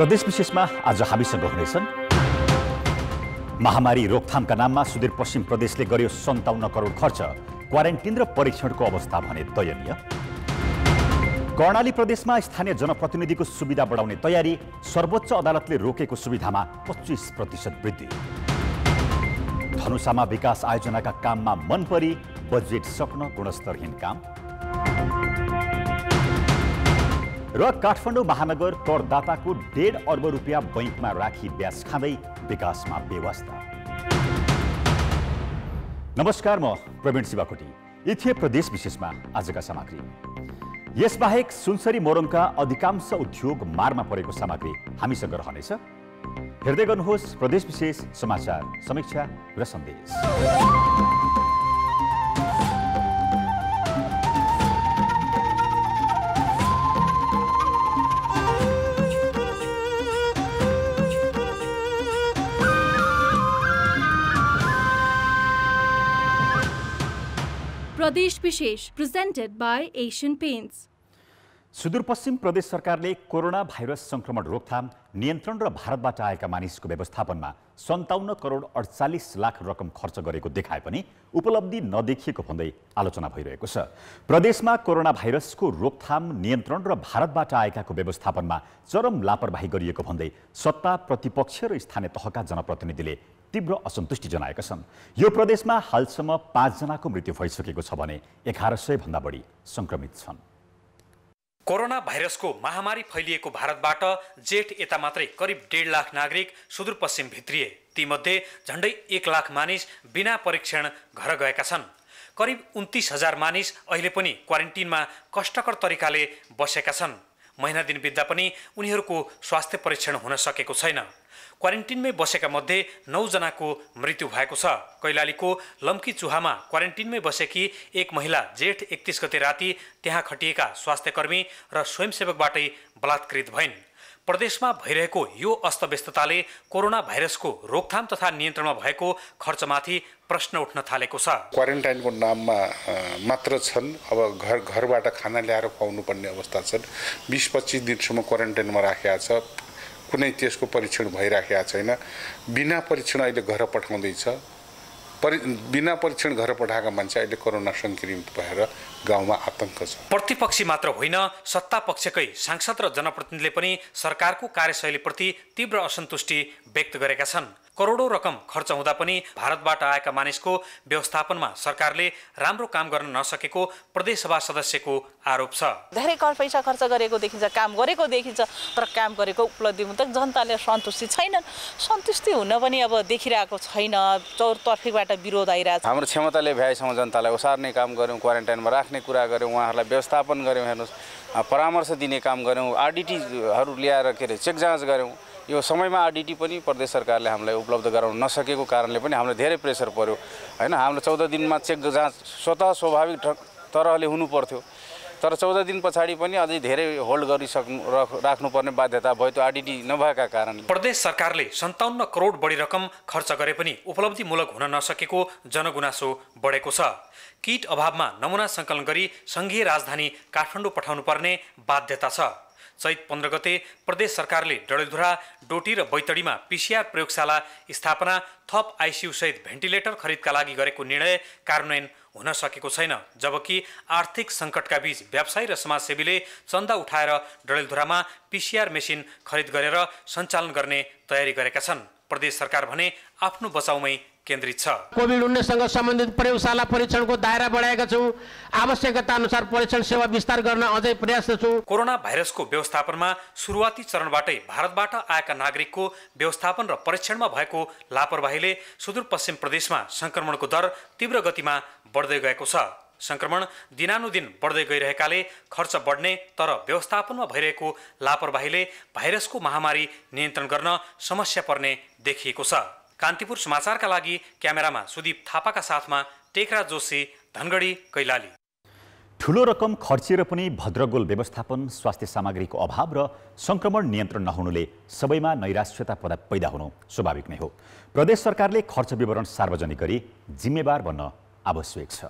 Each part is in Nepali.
प्रदेश विशेषमा आज हामीसँग हुनेछन् महामारी रोकथामका नाममा सुदूरपश्चिम प्रदेशले गर्यो 57 करोड खर्च, क्वारेन्टिन र परीक्षणको अवस्था भने दयनीय। कर्णाली प्रदेशमा स्थानीय जनप्रतिनिधिको सुविधा बढाउने तयारी, सर्वोच्च अदालतले रोकेको सुविधामा 25% वृद्धि। धनुषामा विकास आयोजनाका काममा मन परी बजेट सक्न गुणस्तरहीन काम र काठमाडौँ महानगर करदाताको 1.5 अर्ब रुपियाँ बैंकमा राखी ब्याज खाँदै विकासमा बेवास्ता। नमस्कार, म प्रवीण शिवाकोटी। यी थिए प्रदेश विशेषमा आजका सामग्री। यसबाहेक सुनसरी मोरङका अधिकांश उद्योग मारमा परेको सामग्री हामीसँग रहनेछ। हेर्दै गर्नुहोस् प्रदेश विशेष समाचार, समीक्षा र सन्देश। प्रदेश विशेष presented by Asian paints. Sudurpashchim प्रदेश सरकारले कोरोना भाइरस संक्रमण रोकथाम, नियन्त्रण र भारतबाट आएका मानिसको व्यवस्थापनमा 57 करोड 48 लाख रकम खर्च गरेको देखाए पनि उपलब्धि नदेखिएको भन्दै आलोचना भइरहेको छ। प्रदेशमा कोरोना भाइरसको रोकथाम, नियन्त्रण र भारतबाट आएकाको व्यवस्थापनमा चरम लापरवाही गरिएको भन्दै सत्ता, प्रतिपक्ष र स्थानीय तहका जनप्रतिनिधिले तीव्र असन्तुष्टि जनाएका छन्। यो प्रदेशमा हालसम्म 5 जनाको मृत्यु भइसकेको छ भने 1100 भन्दा बढी संक्रमित छन्। कोरोना भाइरसको महामारी फैलिएको भारतबाट जेठ यता मात्रै करिब 1.5 लाख नागरिक सुदूरपश्चिम भित्रिए। तीमध्ये झण्डै 1 लाख मानिस बिना परीक्षण घर गएका छन्। करिब 29,000 मानिस अहिले पनि क्वारेन्टिनमा कष्टकर तरिकाले बसेका छन्। महिना दिन बित्दा पनि उनीहरूको स्वास्थ्य परीक्षण हुन सकेको छैन। क्वारेन्टिनमै बसेका मध्ये 9 जनाको मृत्यु भएको छ। कैलालीको लम्की चुहामा क्वारेन्टिनमै बसेकी एक महिला जेठ 31 गते राति त्यहाँ खटिएका स्वास्थ्यकर्मी र स्वयंसेवकबाटै बलात्कृत भइन्। प्रदेशमा भइरहेको यो अस्तव्यस्तताले कोरोना भाइरसको रोकथाम तथा नियन्त्रणमा भएको खर्चमाथि प्रश्न उठ्न थालेको छ। क्वारेन्टाइनको नाममा मात्र छन्, अब घरबाट खाना ल्याएर खुवाउनु पर्ने अवस्था छन्। 20-25 दिनसम्म क्वारेन्टाइनमा राखेका छ, कुनै त्यसको परीक्षण भइराखेको छैन। बिना परीक्षण अहिले घर पठाउँदैछ। बिना परीक्षण घर पठाएका मान्छे अहिले कोरोना संक्रमित भएर गाउँमा आतंक छ। प्रतिपक्षी मात्र होइन, सत्ता पक्षकै सांसद र जनप्रतिनिधिले पनि सरकारको कार्यशैलीप्रति तीव्र असन्तुष्टि व्यक्त गरेका छन्। करोडौं रकम खर्च हुँदा पनि भारतबाट आएका मानिसको व्यवस्थापनमा सरकारले राम्रो काम गर्न नसकेको प्रदेशसभा सदस्यको आरोप छ। धेरै कर पैसा खर्च गरेको देखिन्छ, काम गरेको देखिन्छ, तर काम गरेको उपलब्धिमा त जनताले सन्तुष्टि छैनन्। सन्तुष्टि हुन पनि अब देखिरहेको छैन। चौतर्फीबाट विरोध आइरहेछ। हाम्रो क्षमताले भ्याएसम्म जनतालाई ओसार्ने काम गर्यौँ, क्वारेन्टाइनमा राख्ने कुरा गर्यौँ, उहाँहरूलाई व्यवस्थापन गर्यौँ, हेर्नुहोस् परामर्श दिने काम गर्यौँ, आरडिटीहरू ल्याएर चेक जाँच गर्यौँ। यो समयमा आरडिटी पनि प्रदेश सरकारले हामीलाई उपलब्ध गराउन नसकेको कारणले पनि हामीलाई धेरै प्रेसर पर्यो हैन। हाम्रो 14 दिनमा चेक जाँच स्वतः स्वाभाविक तरहले हुनु पर्थ्यो, तर 14 दिन पछाडि पनि अझै धेरै होल्ड राख्नुपर्ने बाध्यता भयो त्यो आरडिटी नभएका कारणले। प्रदेश सरकारले 57 करोड बढी रकम खर्च गरे पनि उपलब्धिमूलक हुन नसकेको जनगुनासो बढेको छ। किट अभावमा नमुना सङ्कलन गरी संघीय राजधानी काठमाडौँ पठाउनु पर्ने बाध्यता छ। चैत 15 गते प्रदेश सरकारले डडेलधुरा, डोटी र बैतडीमा पीसीआर प्रयोगशाला स्थापना, थप आइसियू सहित भेन्टिलेटर खरिदका लागि गरेको निर्णय कार्यान्वयन हुन सकेको छैन। जबकि आर्थिक सङ्कटका बीच व्यवसायी र समाजसेवीले चन्दा उठाएर डडेलधुरामा पीसीआर मेसिन खरिद गरेर सञ्चालन गर्ने तयारी गरेका छन्। प्रदेश सरकार भने आफ्नो बचाउमै केन्द्रित छ। कोभिड-19 सँग सम्बन्धित प्रयोगशाला परीक्षणको दायरा बढाएका छौँ। आवश्यकता अनुसार परीक्षण सेवा विस्तार गर्न अझै प्रयासरत छौँ। कोरोना भाइरसको व्यवस्थापनमा सुरुवाती चरणबाटै भारतबाट आएका नागरिकको व्यवस्थापन र परीक्षणमा भएको लापरवाहीले सुदूरपश्चिम प्रदेशमा संक्रमणको दर तीव्र गतिमा बढ्दै गएको छ। संक्रमण दिनानुदिन बढ्दै गइरहेकाले खर्च बढ्ने, तर व्यवस्थापनमा भइरहेको लापरवाहीले भाइरसको महामारी नियन्त्रण गर्न समस्या पर्ने देखिएको छ। कान्तिपुर समाचारका लागि क्यामेरामा सुदीप थापाका साथमा टेकराज जोशी, धनगढी, कैलाली। ठूलो रकम खर्चिएर पनि भद्रगोल व्यवस्थापन, स्वास्थ्य सामग्रीको अभाव र संक्रमण नियन्त्रण नहुनुले सबैमा नैराश्यता पैदा हुनु स्वाभाविक नै हो। प्रदेश सरकारले खर्च विवरण सार्वजनिक गरी जिम्मेवार बन्न आवश्यक छ।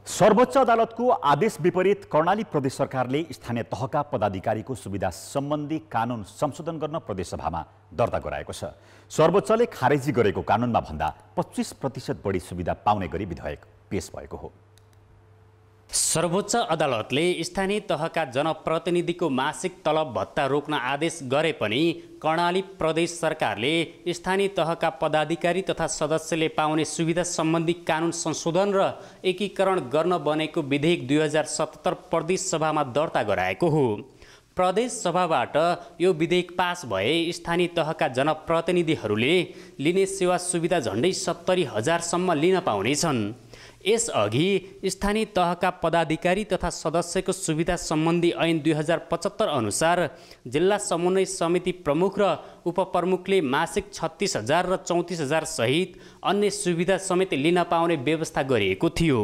सर्वोच्च अदालतको आदेश विपरीत कर्णाली प्रदेश सरकारले स्थानीय तहका पदाधिकारीको सुविधा सम्बन्धी कानुन संशोधन गर्न प्रदेशसभामा दर्ता गराएको छ। सर्वोच्चले खारेजी गरेको कानुनमा भन्दा 25% बढी सुविधा पाउने गरी विधेयक पेश भएको हो। सर्वोच्च अदालतले स्थानीय तहका जनप्रतिनिधिको मासिक तलब भत्ता रोक्न आदेश गरे पनि कर्णाली प्रदेश सरकारले स्थानीय तहका पदाधिकारी तथा सदस्यले पाउने सुविधा सम्बन्धी कानुन संशोधन र एकीकरण गर्न बनेको विधेयक 2077 प्रदेश सभामा दर्ता गराएको हो। प्रदेश सभाबाट यो विधेयक पास भए स्थानीय तहका जनप्रतिनिधिहरूले लिने सेवा सुविधा झन्डै 70,000 सम्म लिन पाउनेछन्। यसअघि स्थानीय तहका पदाधिकारी तथा सदस्यको सुविधा सम्बन्धी ऐन 2075 अनुसार जिल्ला समन्वय समिति प्रमुख र उपप्रमुखले मासिक 36,000 र 34,000 सहित अन्य सुविधा समेत लिन पाउने व्यवस्था गरिएको थियो।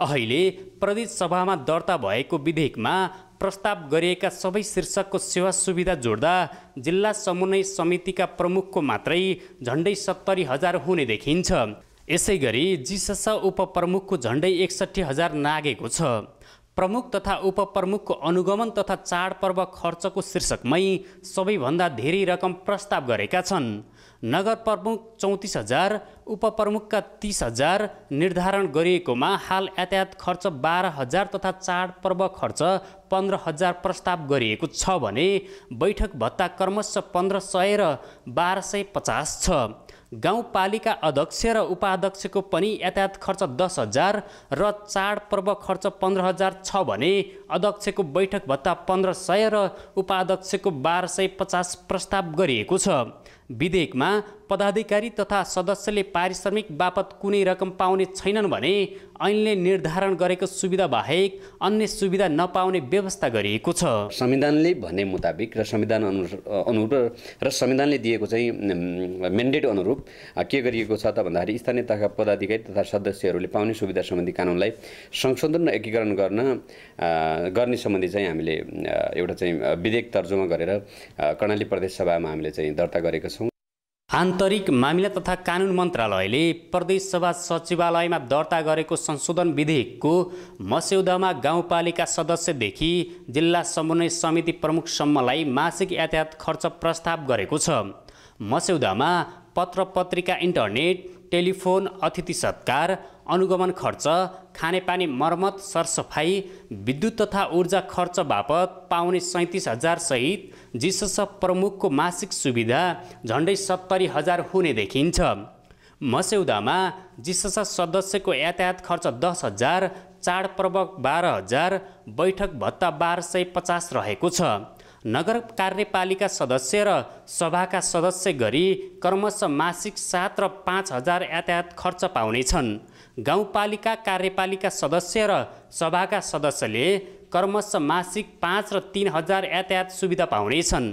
अहिले प्रदेश सभामा दर्ता भएको विधेयकमा प्रस्ताव गरिएका सबै शीर्षकको सेवा सुविधा जोड्दा जिल्ला समन्वय समितिका प्रमुखको मात्रै झन्डै 70,000 हुने देखिन्छ। यसैगरी जिसस उपप्रमुखको झन्डै 61,000 नागेको छ। प्रमुख तथा उपप्रमुखको अनुगमन तथा चाडपर्व खर्चको शीर्षकमै सबैभन्दा धेरै रकम प्रस्ताव गरेका छन्। नगर प्रमुख 34,000, उपप्रमुखका 30,000 निर्धारण गरिएकोमा हाल यातायात खर्च 12,000 तथा चाडपर्व खर्च 15,000 प्रस्ताव गरिएको छ भने बैठक भत्ता क्रमशः 1,500 र 1,250 छ। गाउँपालिका अध्यक्ष र उपाध्यक्षको पनि यातायात खर्च 10,000 र चाडपर्व खर्च 15,000 छ भने अध्यक्षको बैठक भत्ता 1,500 र उपाध्यक्षको 1,250 प्रस्ताव गरिएको छ। विधेयकमा पदाधिकारी तथा सदस्यले पारिश्रमिक बापत कुनै रकम पाउने छैनन् भने ऐनले निर्धारण गरेको सुविधा बाहेक अन्य सुविधा नपाउने व्यवस्था गरिएको छ। संविधानले भने मुताबिक र संविधान अनुरूप र संविधानले दिएको चाहिँ मेन्डेट अनुरूप के गरिएको छ त भन्दाखेरि स्थानीय तहका पदाधिकारी तथा सदस्यहरूले पाउने सुविधा सम्बन्धी कानुनलाई संशोधन र एकीकरण गर्ने सम्बन्धी चाहिँ हामीले एउटा चाहिँ विधेयक तर्जुमा गरेर कर्णाली प्रदेश सभामा हामीले चाहिँ दर्ता गरेका छौँ। आन्तरिक मामिला तथा कानुन मन्त्रालयले प्रदेश सभा सचिवालयमा दर्ता गरेको संशोधन विधेयकको मस्यौदामा गाउँपालिका सदस्यदेखि जिल्ला समन्वय समिति प्रमुखसम्मलाई मासिक यातायात खर्च प्रस्ताव गरेको छ। मस्यौदामा पत्र पत्रिका, इन्टरनेट, टेलिफोन, अतिथि सत्कार, अनुगमन खर्च, खानेपानी मर्मत, सरसफाई, विद्युत तथा ऊर्जा खर्च बापत पाउने 37,000 सहित जिसस प्रमुखको मासिक सुविधा झन्डै 70,000 हुने देखिन्छ। मस्यौदामा जिसस सदस्यको यातायात खर्च 10,000, चाडपर्व 12,000, बैठक भत्ता 1,250 रहेको छ। नगर कार्यपालिका सदस्य र सभाका सदस्य गरी क्रमशः मासिक 7 र 5,000 यातायात खर्च पाउनेछन्। गाउँपालिका कार्यपालिका सदस्य र सभाका सदस्यले क्रमशः मासिक 5 र 3,000 यातायात सुविधा पाउनेछन्।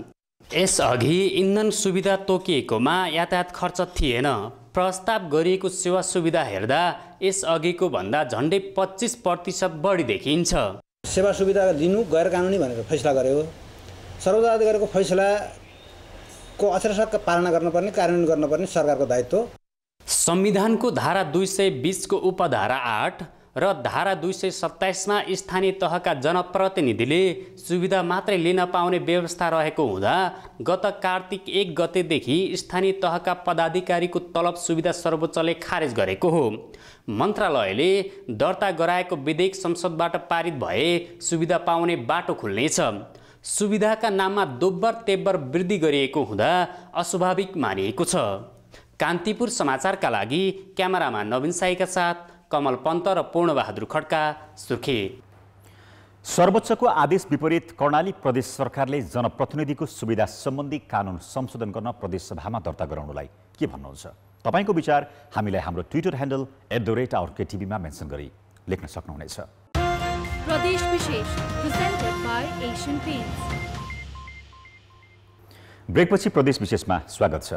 यसअघि इन्धन सुविधा तोकिएकोमा यातायात खर्च थिएन। प्रस्ताव गरिएको सेवा सुविधा हेर्दा यसअघिको भन्दा झन्डै 25% बढी देखिन्छ। सेवा सुविधा दिनु गैर कानुनी भनेर फैसला गर्यो। सर्वोच्च अधिकारीको फैसलाको अक्षरशः पालना गर्नुपर्ने, कार्यान्वयन गर्नुपर्ने सरकारको दायित्व। संविधानको धारा 220 को उपधारा 8 र धारा 227 मा स्थानीय तहका जनप्रतिनिधिले सुविधा मात्रै लिन पाउने व्यवस्था रहेको हुँदा गत कार्तिक 1 गतेदेखि स्थानीय तहका पदाधिकारीको तलब सुविधा सर्वोच्चले खारेज गरेको हो। मन्त्रालयले दर्ता गराएको विधेयक संसदबाट पारित भए सुविधा पाउने बाटो खुल्नेछ। सुविधाका नाममा दोब्बर तेब्बर वृद्धि गरिएको हुँदा अस्वाभाविक मानिएको छ। कान्तिपुर समाचारका लागि क्यामेरामा नवीन साईका साथ कमल पन्त र पूर्णबहादुर खड्का, सुर्खेत। सर्वोच्चको आदेश विपरीत कर्णाली प्रदेश सरकारले जनप्रतिनिधिको सुविधा सम्बन्धी कानुन संशोधन गर्न प्रदेश सभामा दर्ता गराउनलाई के भन्नुहुन्छ? तपाईको विचार हामीलाई हाम्रो ट्विटर ह्यान्डल @RKTV मा मेन्सन गरी लेख्न सक्नुहुनेछ। प्रदेश विशेष प्रेजेन्टेड बाइ एशियन पेन्ट्स। ब्रेकपछि प्रदेश विशेषमा स्वागत छ।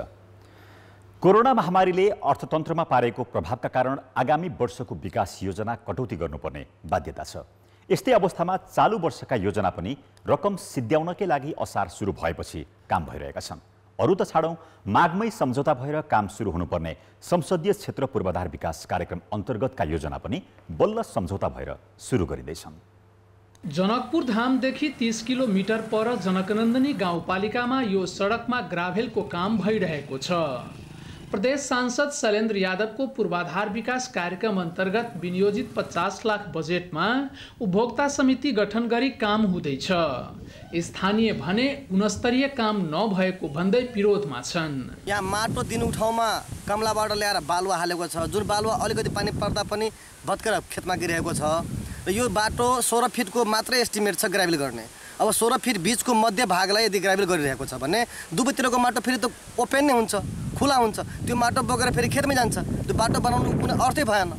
कोरोना महामारीले अर्थतन्त्रमा पारेको प्रभावका कारण आगामी वर्षको विकास योजना कटौती गर्नुपर्ने बाध्यता छ। यस्तै अवस्थामा चालु वर्षका योजना पनि रकम सिद्ध्याउनकै लागि असार सुरु भएपछि काम भइरहेका छन्। अरू त छाडौँ, मागमै सम्झौता भएर काम सुरु हुनुपर्ने संसदीय क्षेत्र पूर्वाधार विकास कार्यक्रम अन्तर्गतका योजना पनि बल्ल सम्झौता भएर सुरु गरिँदैछन्। जनकपुर धामदेखि 30 किलोमिटर पर जनकनन्दनी गाउँपालिकामा यो सडकमा ग्राभेलको काम भइरहेको छ। प्रदेश सांसद शैलेन्द्र यादवको पूर्वाधार विकास कार्यक्रम अन्तर्गत विनियोजित 50 लाख बजेटमा उपभोक्ता समिति गठन गरी काम हुँदैछ। स्थानीय भने गुणस्तरीय काम नभएको भन्दै विरोधमा छन्। यहाँ माटो दिनु ठाउँमा कमलाबाट ल्याएर बालुवा हालेको छ, जुन बालुवा अलिकति पानी पर्दा पनि भत्केर खेतमा गिरेको छ। र यो बाटो 16 फिटको मात्रै एस्टिमेट छ ग्राभेल गर्ने। अब 16 फिट बीचको मध्य भागलाई यदि ग्राभेल गरिरहेको छ भने दुवैतिरको माटो फेरि त ओपन नै हुन्छ, खुला हुन्छ। त्यो माटो बोकेर फेरि खेतमै जान्छ। त्यो बाटो बनाउनु कुनै अर्थै भएन।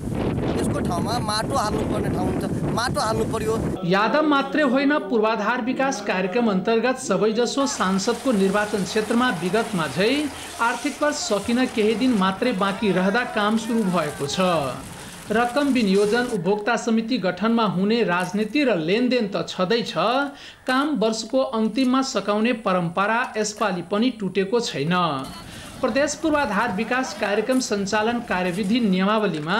यसको ठाउँमा माटो हाल्नुपर्ने ठाउँ हुन्छ, माटो हाल्नु पर्यो। यादव मात्रै होइन, पूर्वाधार विकास कार्यक्रम अन्तर्गत सबैजसो सांसदको निर्वाचन क्षेत्रमा विगतमा झै आर्थिक वर्ष सकिन केही दिन मात्रै बाँकी रहँदा काम सुरु भएको छ। रकम विनियोजन, उपभोक्ता समिति गठनमा हुने राजनीति र लेनदेन त छँदैछ, काम वर्षको अन्तिममा सकाउने परम्परा यसपालि पनि टुटेको छैन। प्रदेश पूर्वाधार विकास कार्यक्रम सञ्चालन कार्यविधि नियमावलीमा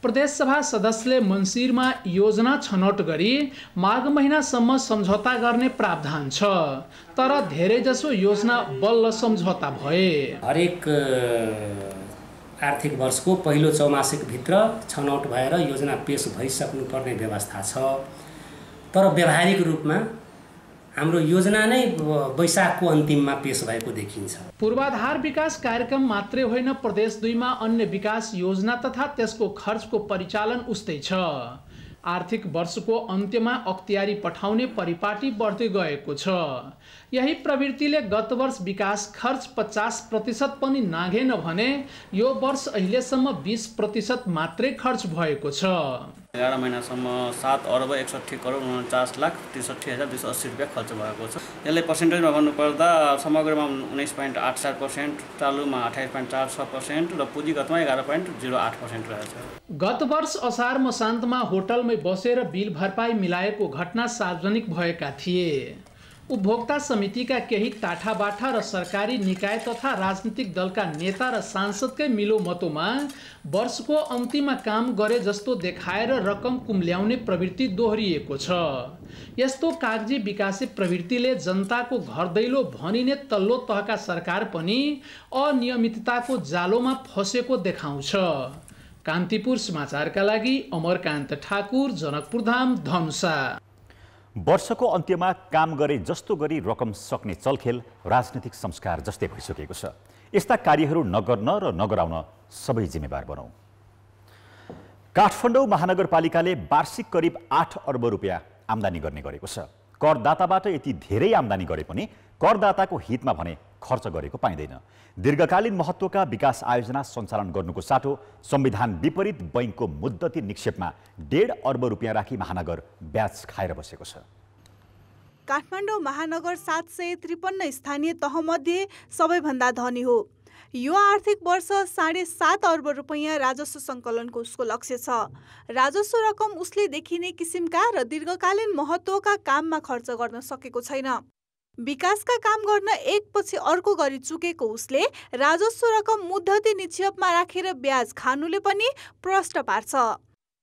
प्रदेशसभा सदस्यले मन्सिरमा योजना छनौट गरी माघ महिनासम्म सम्झौता गर्ने प्रावधान छ। तर धेरैजसो योजना बल्ल सम्झौता भए। हरेक आर्थिक वर्षको पहिलो चौमासिकभित्र छनौट भएर योजना पेश भइसक्नुपर्ने व्यवस्था छ। तर व्यावहारिक रूपमा हाम्रो योजना नै वैशाखको अन्तिममा पेश भएको देखिन्छ। पूर्वाधार विकास कार्यक्रम मात्रै होइन, प्रदेश 2 मा अन्य विकास योजना तथा त्यसको खर्चको परिचालन उस्तै छ। आर्थिक वर्षको अन्त्यमा अख्तियारी पठाउने परिपाटी बढ्दै गएको छ। यही प्रवृत्तिले गत वर्ष विकास खर्च 50% पनि नाघेन भने यो वर्ष अहिलेसम्म 20% मात्रै खर्च भएको छ। 11 महिनासम्म 7 अर्ब 61 करोड 49,63,280 रुपियाँ खर्च भएको छ। यसले पर्सेन्टेजमा भन्नुपर्दा समग्रमा 19.87%, चालुमा 28.46% र पुँजीगतमा 11.08% रहेछ। गत वर्ष असार मसान्तमा होटलमै बसेर बिल भरपाई मिलाएको घटना सार्वजनिक भएका थिए। उपभोक्ता समितिका केही टाठाबाठा र सरकारी निकाय तथा राजनीतिक दलका नेता र सांसदकै मिलोमतोमा वर्षको अन्तिममा काम गरे जस्तो देखाएर रकम कुम्ल्याउने प्रवृत्ति दोहोरिएको छ। यस्तो कागजी विकासे प्रवृत्तिले जनताको घर दैलो भनिने तल्लो तहका सरकार पनि अनियमितताको जालोमा फसेको देखाउँछ। कान्तिपुर समाचारका लागि अमरकान्त ठाकुर, जनकपुर धाम, धनुषा। वर्षको अन्त्यमा काम गरे जस्तो गरी रकम सक्ने चलखेल राजनीतिक संस्कार जस्तै भइसकेको छ। यस्ता कार्यहरू नगर्न र नगराउन सबै जिम्मेवार बनाऊ। काठमाडौँ महानगरपालिकाले वार्षिक करिब 8 अर्ब रुपियाँ आम्दानी गर्ने गरेको छ। करदाताबाट यति धेरै आम्दानी गरे पनि करदाताको हितमा भने खर्च गरेको पाइँदैन। दीर्घकालीन महत्त्वका विकास आयोजना सञ्चालन गर्नुको साटो संविधान विपरीत बैंकको मुद्दती निक्षेपमा 1.5 अर्ब रुपियाँ राखी महानगर ब्याज खाएर बसेको छ। काठमाडौँ महानगर 753 स्थानीय तहमध्ये सबैभन्दा धनी हो। यो आर्थिक वर्ष 7.5 अर्ब रुपियाँ राजस्व सङ्कलनको उसको लक्ष्य छ। राजस्व रकम उसले देखिने किसिमका र दीर्घकालीन महत्त्वका काममा खर्च गर्न सकेको छैन। विकासका काम गर्न एकपछि अर्को गरी चुकेको उसले राजस्व रकम मुद्दती निक्षेपमा राखेर ब्याज खानुले पनि प्रश्न पार्छ।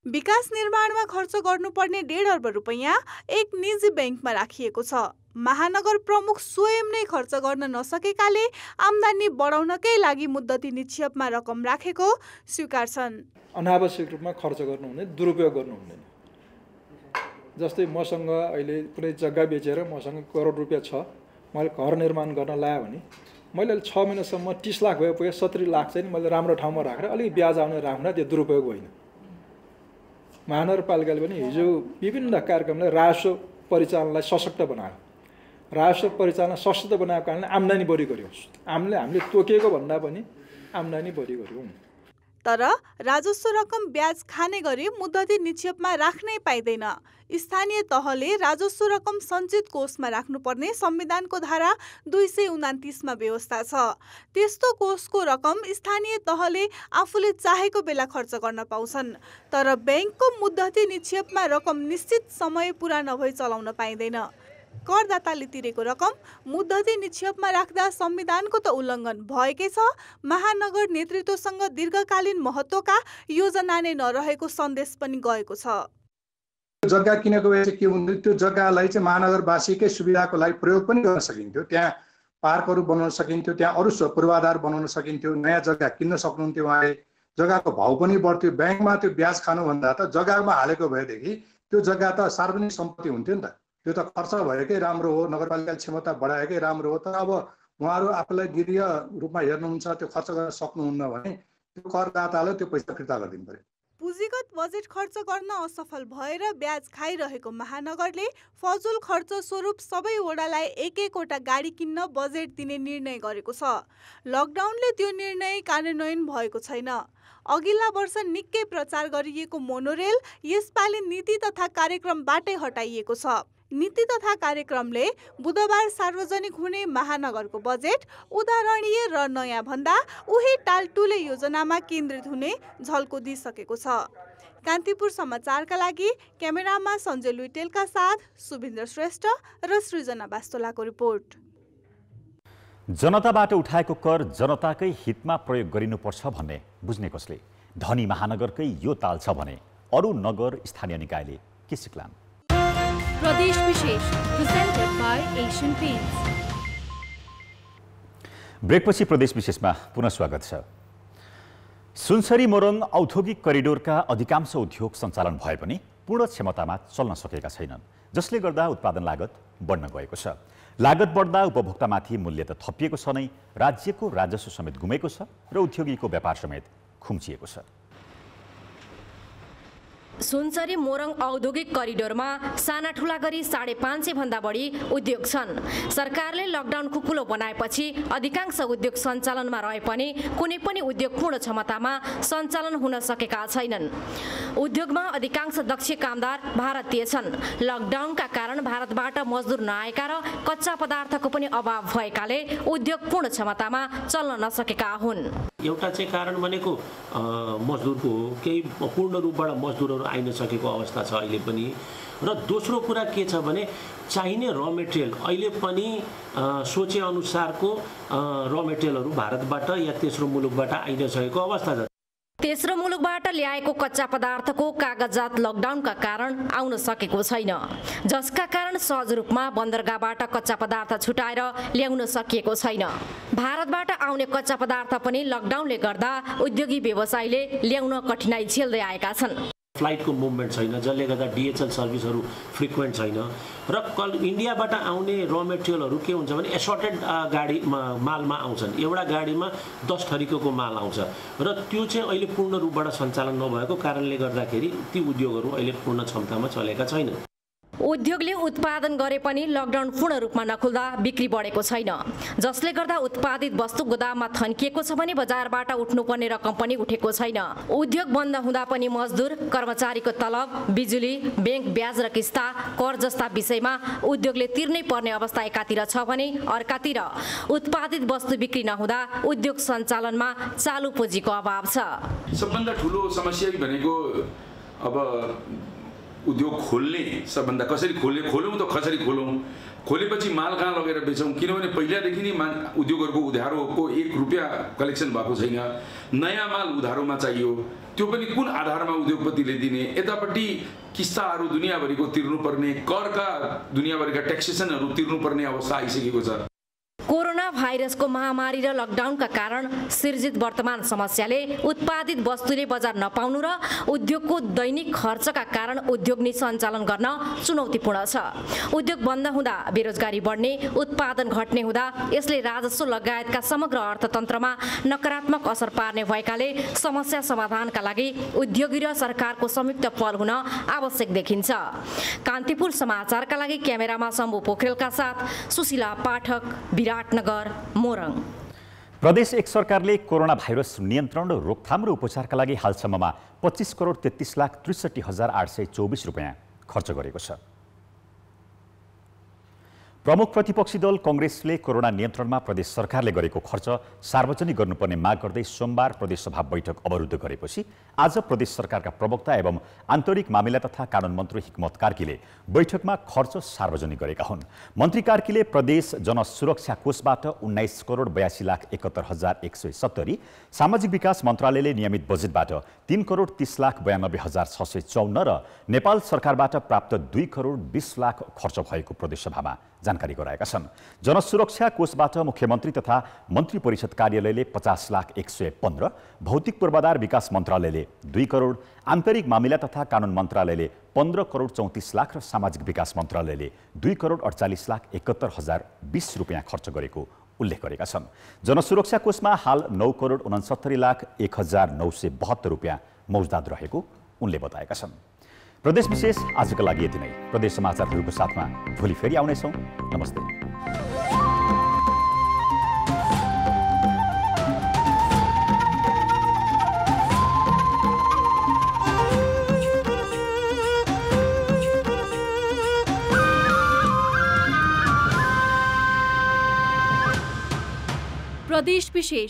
विकास निर्माणमा खर्च गर्नुपर्ने 1.5 अर्ब रुपियाँ एक निजी ब्याङ्कमा राखिएको छ। महानगर प्रमुख स्वयं नै खर्च गर्न नसकेकाले आम्दानी बढाउनकै लागि मुद्दती निक्षेपमा रकम राखेको स्वीकार्छन्। अनावश्यक रूपमा खर्च गर्नु हुँदैन, दुरुपयोग गर्नु हुँदैन। जस्तै मसँग अहिले कुनै जग्गा बेचेर मसँग करोड रुपियाँ छ, मैले घर निर्माण गर्न लाएँ भने मैले 6 महिनासम्म 30 लाख भए पुगे 70 लाख चाहिँ मैले राम्रो ठाउँमा राखेर अलिक ब्याज आउने राख्न, त्यो दुरुपयोग होइन। महानगरपालिकाले पनि हिजो विभिन्न कार्यक्रमले राजस्व परिचालनलाई सशक्त बनायो। राजस्व परिचालन सशक्त बनाएको कारणले आम्दानी बढी गर्यो। हामीले तोकेको भन्दा पनि आम्दानी बढी गर्यौँ। तर राजस्व रकम ब्याज खाने गरी मुद्दती निक्षेपमा राख्नै पाइँदैन। स्थानीय तहले राजस्व रकम सञ्चित कोषमा राख्नुपर्ने संविधानको धारा 229 मा व्यवस्था छ। त्यस्तो कोषको रकम स्थानीय तहले आफूले चाहेको बेला खर्च गर्न पाउँछन्। तर ब्याङ्कको मुद्दती निक्षेपमा रकम निश्चित समय पुरा नभई चलाउन पाइँदैन। करदाताले तिरेको रकम मुद्दती निक्षेपमा राख्दा संविधानको त उल्लङ्घन भएकै छ, महानगर नेतृत्वसँग दीर्घकालीन महत्त्वका योजना नै नरहेको सन्देश पनि गएको छ। जग्गा किनेको भए चाहिँ के हुन्थ्यो, त्यो जग्गालाई चाहिँ महानगरवासीकै सुविधाको लागि प्रयोग पनि गर्न सकिन्थ्यो। त्यहाँ पार्कहरू बनाउन सकिन्थ्यो, त्यहाँ अरू पूर्वाधार बनाउन सकिन्थ्यो, नयाँ जग्गा किन्न सक्नुहुन्थ्यो उहाँले, जग्गाको भाउ पनि बढ्थ्यो। ब्याङ्कमा त्यो ब्याज खानुभन्दा त जग्गामा हालेको भएदेखि त्यो जग्गा त सार्वजनिक सम्पत्ति हुन्थ्यो नि त। त्यो त खर्च भएकै राम्रो हो, नगरपालिकाले क्षमता बढाएकै राम्रो हो। तर अब उहाँहरू आफूलाई निरीह रूपमा हेर्नुहुन्छ, त्यो खर्च गर्न सक्नुहुन्न भने त्यो करदाताले त्यो पैसा फिर्ता गरिदिनु पर्यो। पुँजीगत बजेट खर्च गर्न असफल भएर ब्याज खाइरहेको महानगरले फजुल खर्च स्वरूप सबै वडालाई एक-एकवटा गाडी किन्न बजेट दिने निर्णय गरेको छ। लकडाउनले त्यो निर्णय कार्यान्वयन भएको छैन। अघिल्ला वर्ष निकै प्रचार गरिएको मोनोरेल यसपालि नीति तथा कार्यक्रमबाटै हटाइएको छ। नीति तथा कार्यक्रमले बुधबार सार्वजनिक हुने महानगरको बजेट उदाहरणीय र नयाँ भन्दा उही टालटुले योजनामा केन्द्रित हुने झल्को दिइसकेको छ। कान्तिपुर समाचारका लागि क्यामेरामा सञ्जय लुइटेलका साथ सुभिन्द्र श्रेष्ठ र सृजना बास्तोलाको रिपोर्ट। जनताबाट उठाएको कर जनताकै हितमा प्रयोग गरिनुपर्छ भन्ने बुझ्ने कसले? धनी महानगरकै यो ताल छ भने अरू नगर स्थानीय निकायले के सिक्लान्? प्रदेश विशेष प्रेजेन्टेड बाई एशियन पेन्ट्स। ब्रेकपछि प्रदेश विशेषमा पुनः स्वागत छ। सुनसरी मोरङ औद्योगिक करिडोरका अधिकांश उद्योग सञ्चालन भए पनि पूर्ण क्षमतामा चल्न सकेका छैनन्, जसले गर्दा उत्पादन लागत बढ्न गएको छ। लागत बढ्दा उपभोक्तामाथि मूल्य त थपिएको छ नै, राज्यको राजस्व समेत गुमेको छ र उद्योगीको व्यापार समेत खुम्चिएको छ। सुनसरी मोरङ औद्योगिक करिडोरमा साना ठुला गरी 550 भन्दा बढी उद्योग छन्। सरकारले लकडाउन खुकुलो बनाएपछि अधिकांश उद्योग सञ्चालनमा रहे पनि कुनै पनि उद्योग पूर्ण क्षमतामा सञ्चालन हुन सकेका छैनन्। उद्योगमा अधिकांश दक्ष कामदार भारतीय छन्। लकडाउनका कारण भारतबाट मजदुर नआएका र कच्चा पदार्थको पनि अभाव भएकाले उद्योग पूर्ण क्षमतामा चल्न नसकेका हुन्। एउटा चाहिँ कारण भनेको मजदुरको केही पूर्ण रूपबाट मजदुरहरू आइन सकेको अवस्था छ अहिले पनि, र दोस्रो कुरा के छ भने चाहिने र मेटेरियल अहिले पनि सोचे अनुसारको र मेटेरियलहरू भारतबाट या तेस्रो मुलुकबाट आइन सकेको अवस्था छ। तेस्रो मुलुकबाट ल्याएको कच्चा पदार्थको कागजात लकडाउनका कारण आउन सकेको छैन, जसका कारण सहज रूपमा बन्दरगाहबाट कच्चा पदार्थ छुटाएर ल्याउन सकिएको छैन। भारतबाट आउने कच्चा पदार्थ पनि लकडाउनले गर्दा उद्योगी व्यवसायीले ल्याउन कठिनाई झेल्दै आएका छन्। फ्लाइटको मुभमेन्ट छैन, जसले गर्दा डिएचएल सर्भिसहरू फ्रिक्वेन्ट छैन, र इन्डियाबाट आउने र मेटेरियलहरू के हुन्छ भने एसर्टेड गाडी मालमा आउँछन्। एउटा गाडीमा 10 थरीको माल आउँछ, र त्यो चाहिँ अहिले पूर्ण रूपबाट सञ्चालन नभएको कारणले गर्दाखेरि ती उद्योगहरू अहिले पूर्ण क्षमतामा चलेका छैनन्। उद्योगले उत्पादन गरे पनि लकडाउन पूर्ण रूपमा नखुल्दा बिक्री बढेको छैन, जसले गर्दा उत्पादित वस्तु गोदाममा थन्किएको छ भने बजारबाट उठ्नुपर्ने रकम पनि उठेको छैन। उद्योग बन्द हुँदा पनि मजदुर, कर्मचारीको तलब, बिजुली, ब्याङ्क ब्याज र किस्ता, कर जस्ता विषयमा उद्योगले तिर्नै पर्ने अवस्था एकातिर छ भने अर्कातिर उत्पादित वस्तु बिक्री नहुँदा उद्योग सञ्चालनमा चालु पुँजीको अभाव छ। सबभन्दा ठुलो समस्या भनेको अब उद्योग खोल्ने, सबभन्दा कसरी खोलौँ त कसरी खोलौँ, खोलेपछि माल कहाँ लगेर बेचौँ, किनभने पहिलादेखि नै उद्योगहरूको उधारोको 1 रुपियाँ कलेक्सन भएको छैन। नयाँ माल उधारोमा चाहियो, त्यो पनि कुन आधारमा उद्योगपतिले दिने, यतापट्टि किस्ताहरू दुनियाँभरिको तिर्नुपर्ने, करका दुनियाँभरिका ट्याक्सेसनहरू तिर्नुपर्ने अवस्था आइसकेको छ। कोरोना भाइरसको महामारी र लकडाउनका कारण सिर्जित वर्तमान समस्याले उत्पादित वस्तुले बजार नपाउनु र उद्योगको दैनिक खर्चका कारण उद्योग नै सञ्चालन गर्न चुनौतीपूर्ण छ। उद्योग बन्द हुँदा बेरोजगारी बढ्ने, उत्पादन घट्ने हुँदा यसले राजस्व लगायतका समग्र अर्थतन्त्रमा नकारात्मक असर पार्ने भएकाले समस्या समाधानका लागि उद्योगी र सरकारको संयुक्त पहल हुन आवश्यक देखिन्छ। कान्तिपुर समाचारका लागि क्यामेरामा शम्भु पोखरेलका साथ सुशीला पाठक, विराटनगर, मोरङ। प्रदेश 1 सरकारले कोरोना भाइरस नियन्त्रण र रोकथाम र उपचारका लागि हालसम्ममा 25,33,63,824 रुपैयाँ खर्च गरेको छ। प्रमुख प्रतिपक्षी दल कांग्रेसले कोरोना नियन्त्रणमा प्रदेश सरकारले गरेको खर्च सार्वजनिक गर्नुपर्ने माग गर्दै सोमबार प्रदेश सभा बैठक अवरुद्ध गरेपछि आज प्रदेश सरकारका प्रवक्ता एवं आन्तरिक मामिला तथा कानुन मन्त्री हिक्मत कार्कीले बैठकमा खर्च सार्वजनिक गरेका हुन्। मन्त्री कार्कीले प्रदेश जनसुरक्षा कोषबाट 19,82,71,170, सामाजिक विकास मन्त्रालयले नियमित बजेटबाट 3,30,92,654 र नेपाल सरकारबाट प्राप्त 2,20,00,000 खर्च भएको प्रदेश सभामा जानकारी गराएका छन्। जनसुरक्षा कोषबाट मुख्यमन्त्री तथा मन्त्री परिषद कार्यालयले 50,115, भौतिक पूर्वाधार विकास मन्त्रालयले 2 करोड, आन्तरिक मामिला तथा कानुन मन्त्रालयले 15,34,00,000 र सामाजिक विकास मन्त्रालयले 2,48,71,020 रुपियाँ खर्च गरेको उल्लेख गरेका छन्। जनसुरक्षा कोषमा हाल 9,69,01,972 रुपियाँ मौजदात रहेको उनले बताएका छन्। प्रदेश विशेष आजका लागि यति नै। प्रदेश समाचारहरूको साथमा भोलि फेरि आउनेछौँ। नमस्ते। प्रदेश विशेष